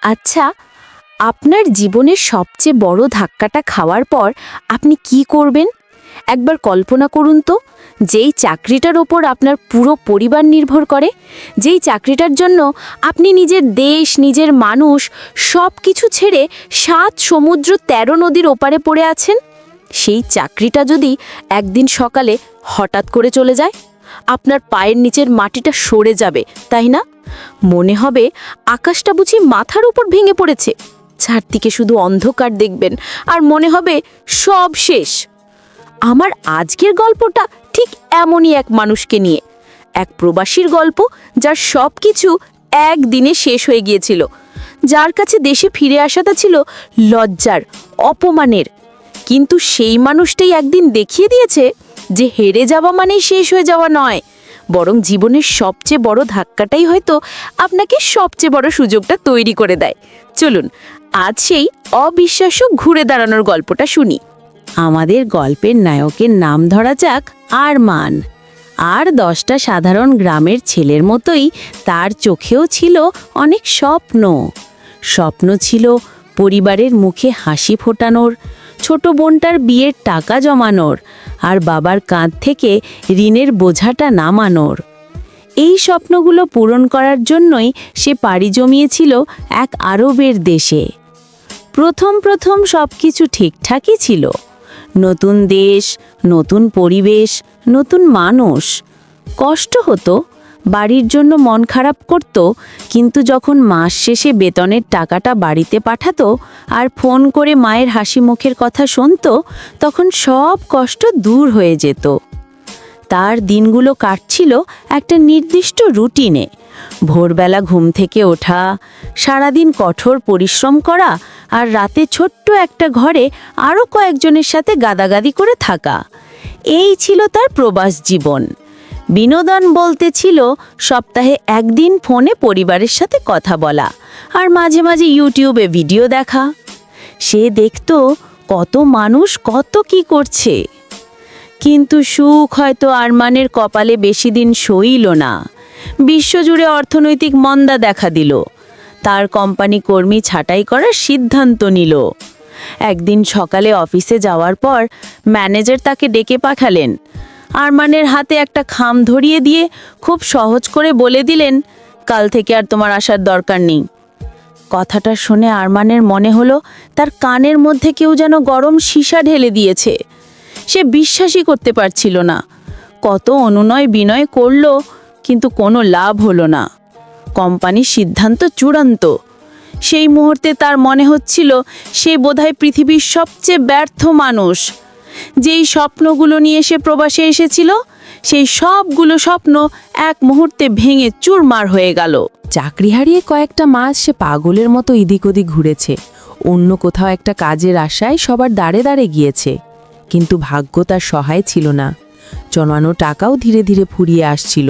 আচ্ছা, আপনার জীবনের সবচেয়ে বড় ধাক্কাটা খাওয়ার পর আপনি কি করবেন? একবার কল্পনা করুন তো, যেই চাকরিটার ওপর আপনার পুরো পরিবার নির্ভর করে, যেই চাকরিটার জন্য আপনি নিজের দেশ, নিজের মানুষ সব কিছু ছেড়ে ৭ সমুদ্র ১৩ নদীর ওপারে পড়ে আছেন, সেই চাকরিটা যদি একদিন সকালে হঠাৎ করে চলে যায়, আপনার পায়ের নিচের মাটিটা সরে যাবে, তাই না? মনে হবে আকাশটা বুঝি মাথার উপর ভেঙে পড়েছে। চারদিকে শুধু অন্ধকার দেখবেন আর মনে হবে সব শেষ। আমার আজকের গল্পটা ঠিক এমনই এক মানুষকে নিয়ে, এক প্রবাসীর গল্প, যার সব কিছু একদিনে শেষ হয়ে গিয়েছিল, যার কাছে দেশে ফিরে আসাটা ছিল লজ্জার, অপমানের। কিন্তু সেই মানুষটাই একদিন দেখিয়ে দিয়েছে যে হেরে যাওয়া মানেই শেষ হয়ে যাওয়া নয়, বরং জীবনের সবচেয়ে বড় ধাক্কাটাই হয়তো আপনাকে সবচেয়ে বড় সুযোগটা তৈরি করে দেয়। চলুন আজ সেই অবিশ্বাস্য ঘুরে দাঁড়ানোর গল্পটা শুনি। আমাদের গল্পের নায়কের নাম ধরা যাক আরমান। আর 10টা সাধারণ গ্রামের ছেলের মতোই তার চোখেও ছিল অনেক স্বপ্ন। স্বপ্ন ছিল পরিবারের মুখে হাসি ফোটানোর, ছোট বোনটার বিয়ের টাকা জমানোর, আর বাবার কাঁধ থেকে ঋণের বোঝাটা নামানোর। এই স্বপ্নগুলো পূরণ করার জন্যই সে পাড়ি জমিয়েছিল এক আরবের দেশে। প্রথম সব কিছু ঠিকঠাকই ছিল। নতুন দেশ, নতুন পরিবেশ, নতুন মানুষ। কষ্ট হতো, বাড়ির জন্য মন খারাপ করত, কিন্তু যখন মাস শেষে বেতনের টাকাটা বাড়িতে পাঠাতো আর ফোন করে মায়ের হাসি মুখের কথা শুনতো, তখন সব কষ্ট দূর হয়ে যেত। তার দিনগুলো কাটছিল একটা নির্দিষ্ট রুটিনে। ভোরবেলা ঘুম থেকে ওঠা, সারাদিন কঠোর পরিশ্রম করা, আর রাতে ছোট্ট একটা ঘরে আরও কয়েকজনের সাথে গাদাগাদি করে থাকা। এই ছিল তার প্রবাস জীবন। বিনোদন বলতে ছিল সপ্তাহে একদিন ফোনে পরিবারের সাথে কথা বলা, আর মাঝে মাঝে ইউটিউবে ভিডিও দেখা। সে দেখত কত মানুষ কত কি করছে, কিন্তু সুখ হয়তো আরমানের কপালে বেশি দিন সইল না। বিশ্বজুড়ে অর্থনৈতিক মন্দা দেখা দিল। তার কোম্পানি কর্মী ছাঁটাই করার সিদ্ধান্ত নিল। একদিন সকালে অফিসে যাওয়ার পর ম্যানেজার তাকে ডেকে পাঠালেন। আরমানের হাতে একটা খাম ধরিয়ে দিয়ে খুব সহজ করে বলে দিলেন, কাল থেকে আর তোমার আসার দরকার নেই। কথাটা শুনে আরমানের মনে হলো তার কানের মধ্যে কেউ যেন গরম সীসা ঢেলে দিয়েছে। সে বিশ্বাসই করতে পারছিল না। কত অনুনয় বিনয় করল, কিন্তু কোনো লাভ হলো না। কোম্পানির সিদ্ধান্ত চূড়ান্ত। সেই মুহূর্তে তার মনে হচ্ছিল সে বোধহয় পৃথিবীর সবচেয়ে ব্যর্থ মানুষ। যেই স্বপ্নগুলো নিয়ে সে প্রবাসে এসেছিল, সেই সবগুলো স্বপ্ন এক মুহূর্তে ভেঙে চুরমার হয়ে গেল। চাকরি হারিয়ে কয়েকটা মাস সে পাগলের মতো এদিক ওদিক ঘুরেছে। অন্য কোথাও একটা কাজের আশায় সবার দাঁড়ে দাঁড়ে গিয়েছে, কিন্তু ভাগ্য তার সহায় ছিল না। জমানো টাকাও ধীরে ধীরে ফুরিয়ে আসছিল।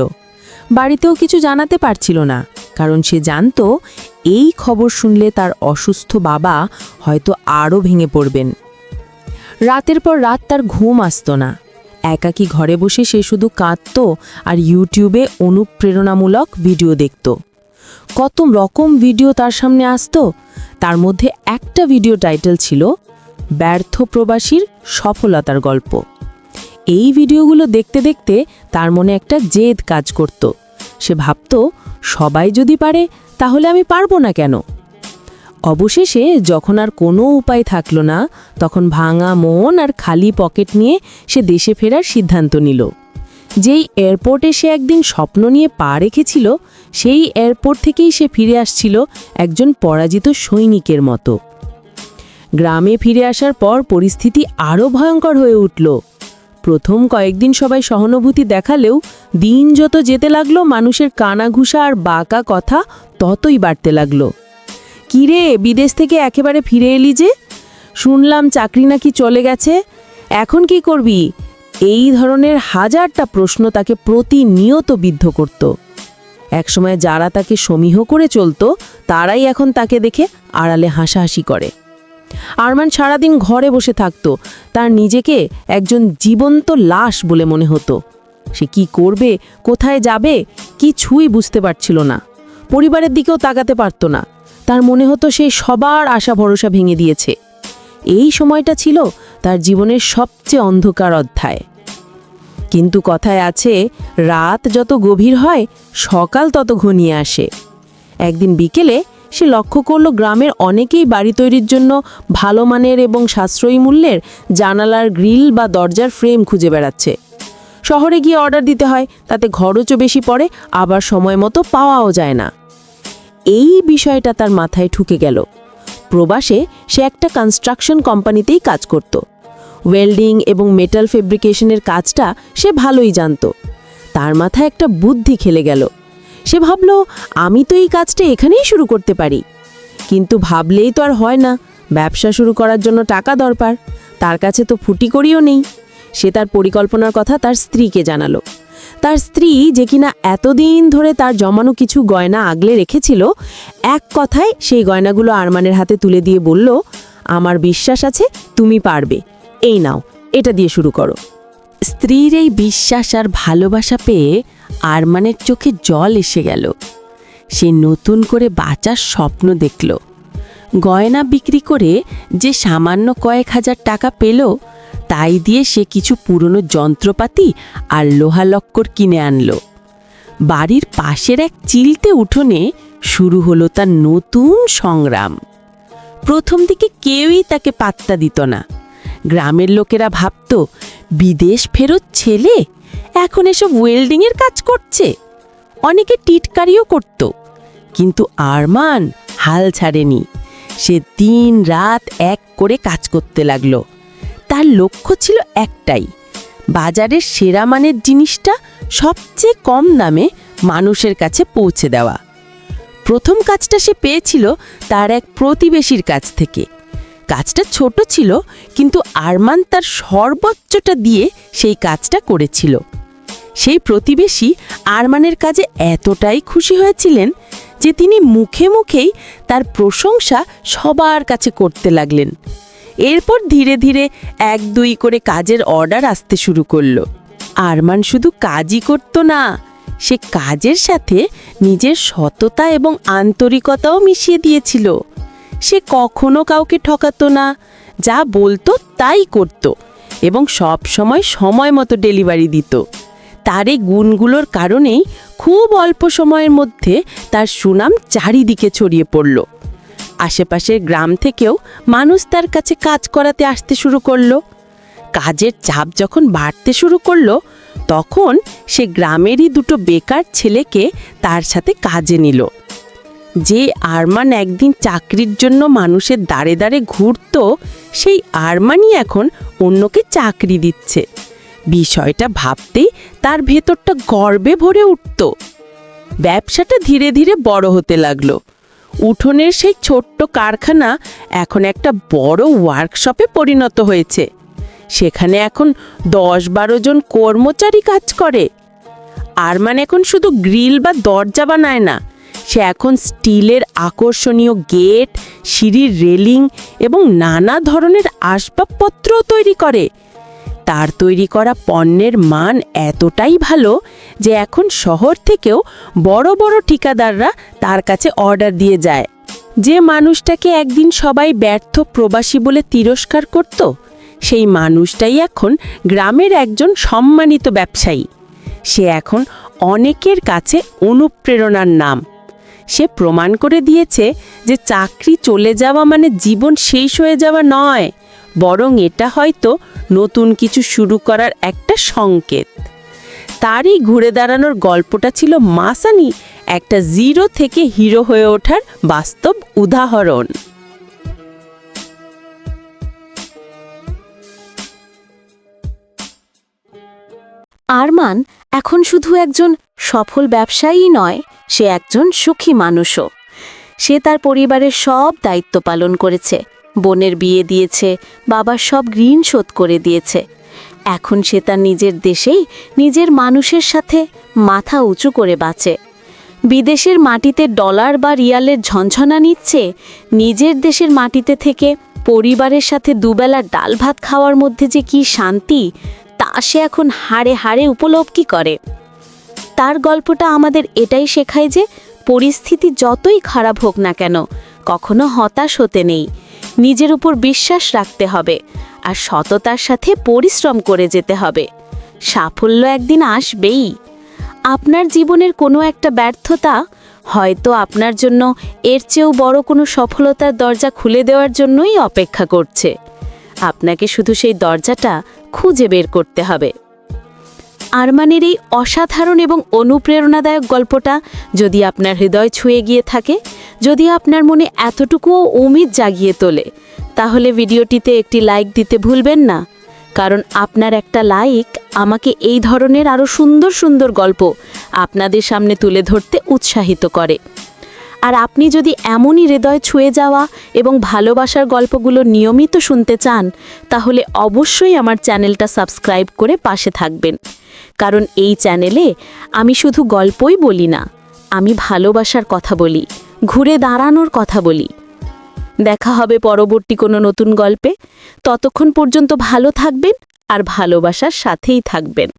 বাড়িতেও কিছু জানাতে পারছিল না, কারণ সে জানত এই খবর শুনলে তার অসুস্থ বাবা হয়তো আরও ভেঙে পড়বেন। রাতের পর রাত তার ঘুম আসত না। একাকী ঘরে বসে সে শুধু কাঁদত আর ইউটিউবে অনুপ্রেরণামূলক ভিডিও দেখত। কত রকম ভিডিও তার সামনে আসতো। তার মধ্যে একটা ভিডিও টাইটেল ছিল ব্যর্থ প্রবাসীর সফলতার গল্প। এই ভিডিওগুলো দেখতে দেখতে তার মনে একটা জেদ কাজ করত। সে ভাবত, সবাই যদি পারে তাহলে আমি পারবো না কেন? অবশেষে যখন আর কোনো উপায় থাকল না, তখন ভাঙা মন আর খালি পকেট নিয়ে সে দেশে ফেরার সিদ্ধান্ত নিল। যেই এয়ারপোর্টে সে একদিন স্বপ্ন নিয়ে পা রেখেছিল, সেই এয়ারপোর্ট থেকেই সে ফিরে আসছিল একজন পরাজিত সৈনিকের মতো। গ্রামে ফিরে আসার পর পরিস্থিতি আরও ভয়ঙ্কর হয়ে উঠল। প্রথম কয়েকদিন সবাই সহানুভূতি দেখালেও দিন যত যেতে লাগলো, মানুষের কানাঘুষা আর বাঁকা কথা ততই বাড়তে লাগলো। কিরে, বিদেশ থেকে একেবারে ফিরে এলি যে? শুনলাম চাকরি নাকি চলে গেছে, এখন কি করবি? এই ধরনের হাজারটা প্রশ্ন তাকে প্রতিনিয়ত বিদ্ধ করত। একসময় যারা তাকে সমীহ করে চলত, তারাই এখন তাকে দেখে আড়ালে হাসাহাসি করে। আরমান সারাদিন ঘরে বসে থাকত। তার নিজেকে একজন জীবন্ত লাশ বলে মনে হতো। সে কি করবে, কোথায় যাবে, কিছুই বুঝতে পারছিল না। পরিবারের দিকেও তাকাতে পারত না। তার মনে হতো সে সবার আশা ভরসা ভেঙে দিয়েছে। এই সময়টা ছিল তার জীবনের সবচেয়ে অন্ধকার অধ্যায়। কিন্তু কথায় আছে, রাত যত গভীর হয় সকাল তত ঘনিয়ে আসে। একদিন বিকেলে সে লক্ষ্য করল গ্রামের অনেকেই বাড়ি তৈরির জন্য ভালো মানের এবং সাশ্রয়ী মূল্যের জানালার গ্রিল বা দরজার ফ্রেম খুঁজে বেড়াচ্ছে। শহরে গিয়ে অর্ডার দিতে হয়, তাতে খরচও বেশি পড়ে, আবার সময় মতো পাওয়াও যায় না। এই বিষয়টা তার মাথায় ঢুকে গেল। প্রবাসে সে একটা কনস্ট্রাকশন কোম্পানিতেই কাজ করত। ওয়েল্ডিং এবং মেটাল ফেব্রিকেশনের কাজটা সে ভালোই জানত। তার মাথায় একটা বুদ্ধি খেলে গেল। সে ভাবল, আমি তো এই কাজটা এখানেই শুরু করতে পারি। কিন্তু ভাবলেই তো আর হয় না, ব্যবসা শুরু করার জন্য টাকা দরকার। তার কাছে তো ফুটিকড়িও নেই। সে তার পরিকল্পনার কথা তার স্ত্রীকে জানালো। তার স্ত্রী, যে কিনা এতদিন ধরে তার জমানো কিছু গয়না আগলে রেখেছিল, এক কথায় সেই গয়নাগুলো আরমানের হাতে তুলে দিয়ে বলল, আমার বিশ্বাস আছে তুমি পারবে, এই নাও, এটা দিয়ে শুরু করো। স্ত্রীর এই বিশ্বাস আর ভালোবাসা পেয়ে আরমানের চোখে জল এসে গেল। সে নতুন করে বাঁচার স্বপ্ন দেখল। গয়না বিক্রি করে যে সামান্য কয়েক হাজার টাকা পেল, তাই দিয়ে সে কিছু পুরনো যন্ত্রপাতি আর লোহা লক্কর কিনে আনল। বাড়ির পাশের এক চিলতে উঠোনে শুরু হলো তার নতুন সংগ্রাম। প্রথম দিকে কেউই তাকে পাত্তা দিত না। গ্রামের লোকেরা ভাবত, বিদেশ ফেরত ছেলে এখন এসব ওয়েল্ডিংয়ের কাজ করছে। অনেকে টিটকারিও করত। কিন্তু আরমান হাল ছাড়েনি। সে দিন রাত এক করে কাজ করতে লাগলো। তার লক্ষ্য ছিল একটাই, বাজারের সেরা মানের জিনিসটা সবচেয়ে কম দামে মানুষের কাছে পৌঁছে দেওয়া। প্রথম কাজটা সে পেয়েছিল তার এক প্রতিবেশীর কাছ থেকে। কাজটা ছোট ছিল, কিন্তু আরমান তার সর্বোচ্চটা দিয়ে সেই কাজটা করেছিল। সেই প্রতিবেশী আরমানের কাজে এতটাই খুশি হয়েছিলেন যে তিনি মুখে মুখেই তার প্রশংসা সবার কাছে করতে লাগলেন। এরপর ধীরে ধীরে 1-2 করে কাজের অর্ডার আসতে শুরু করলো। আরমান শুধু কাজই করত না, সে কাজের সাথে নিজের সততা এবং আন্তরিকতাও মিশিয়ে দিয়েছিল। সে কখনো কাউকে ঠকাতো না, যা বলতো তাই করত এবং সব সময় মতো ডেলিভারি দিত। তার এই গুণগুলোর কারণেই খুব অল্প সময়ের মধ্যে তার সুনাম চারিদিকে ছড়িয়ে পড়ল। আশেপাশের গ্রাম থেকেও মানুষ তার কাছে কাজ করাতে আসতে শুরু করলো। কাজের চাপ যখন বাড়তে শুরু করলো, তখন সে গ্রামেরই 2 বেকার ছেলেকে তার সাথে কাজে নিল। যে আরমান একদিন চাকরির জন্য মানুষের দাঁড়ে দাঁড়ে ঘুরত, সেই আরমানই এখন অন্যকে চাকরি দিচ্ছে। বিষয়টা ভাবতেই তার ভেতরটা গর্বে ভরে উঠত। ব্যবসাটা ধীরে ধীরে বড় হতে লাগলো। উঠোনের সেই ছোট্ট কারখানা এখন একটা বড় ওয়ার্কশপে পরিণত হয়েছে। সেখানে এখন 10-12 জন কর্মচারী কাজ করে। আরমান এখন শুধু গ্রিল বা দরজা বানায় না, সে এখন স্টিলের আকর্ষণীয় গেট, সিঁড়ির রেলিং এবং নানা ধরনের আসবাবপত্রও তৈরি করে। তার তৈরি করা পণ্যের মান এতটাই ভালো যে এখন শহর থেকেও বড় বড় ঠিকাদাররা তার কাছে অর্ডার দিয়ে যায়। যে মানুষটাকে একদিন সবাই ব্যর্থ প্রবাসী বলে তিরস্কার করত, সেই মানুষটাই এখন গ্রামের একজন সম্মানিত ব্যবসায়ী। সে এখন অনেকের কাছে অনুপ্রেরণার নাম। সে প্রমাণ করে দিয়েছে যে চাকরি চলে যাওয়া মানে জীবন শেষ হয়ে যাওয়া নয়, বরং এটা হয়তো নতুন কিছু শুরু করার একটা সংকেত। তারই ঘুরে দাঁড়ানোর গল্পটা ছিল মাসানি একটা 0 থেকে হিরো হয়ে ওঠার বাস্তব উদাহরণ। আরমান এখন শুধু একজন সফল ব্যবসায়ী নয়, সে একজন সুখী মানুষও। সে তার পরিবারের সব দায়িত্ব পালন করেছে, বোনের বিয়ে দিয়েছে, বাবার সব ঋণ শোধ করে দিয়েছে। এখন সে তার নিজের দেশেই নিজের মানুষের সাথে মাথা উঁচু করে বাঁচে। বিদেশের মাটিতে ডলার বা রিয়ালের ঝনঝনা নিচ্ছে, নিজের দেশের মাটিতে থেকে পরিবারের সাথে দুবেলা ডাল ভাত খাওয়ার মধ্যে যে কি শান্তি, তা সে এখন হাড়ে হাড়ে উপলব্ধি করে। তার গল্পটা আমাদের এটাই শেখায় যে পরিস্থিতি যতই খারাপ হোক না কেন, কখনো হতাশ হতে নেই, নিজের উপর বিশ্বাস রাখতে হবে আর সততার সাথে পরিশ্রম করে যেতে হবে। সাফল্য একদিন আসবেই। আপনার জীবনের কোনো একটা ব্যর্থতা হয়তো আপনার জন্য এর চেয়েও বড় কোনো সফলতার দরজা খুলে দেওয়ার জন্যই অপেক্ষা করছে। আপনাকে শুধু সেই দরজাটা খুঁজে বের করতে হবে। আরমানের এই অসাধারণ এবং অনুপ্রেরণাদায়ক গল্পটা যদি আপনার হৃদয় ছুঁয়ে গিয়ে থাকে, যদি আপনার মনে এতটুকুও উম্মিদ জাগিয়ে তোলে, তাহলে ভিডিওটিতে একটি লাইক দিতে ভুলবেন না। কারণ আপনার একটা লাইক আমাকে এই ধরনের আরও সুন্দর সুন্দর গল্প আপনাদের সামনে তুলে ধরতে উৎসাহিত করে। আর আপনি যদি এমনই হৃদয় ছুঁয়ে যাওয়া এবং ভালোবাসার গল্পগুলো নিয়মিত শুনতে চান, তাহলে অবশ্যই আমার চ্যানেলটা সাবস্ক্রাইব করে পাশে থাকবেন। কারণ এই চ্যানেলে আমি শুধু গল্পই বলি না, আমি ভালোবাসার কথা বলি, ঘুরে দাঁড়ানোর কথা বলি। দেখা হবে পরবর্তী কোনো নতুন গল্পে। ততক্ষণ পর্যন্ত ভালো থাকবেন আর ভালোবাসার সাথেই থাকবেন।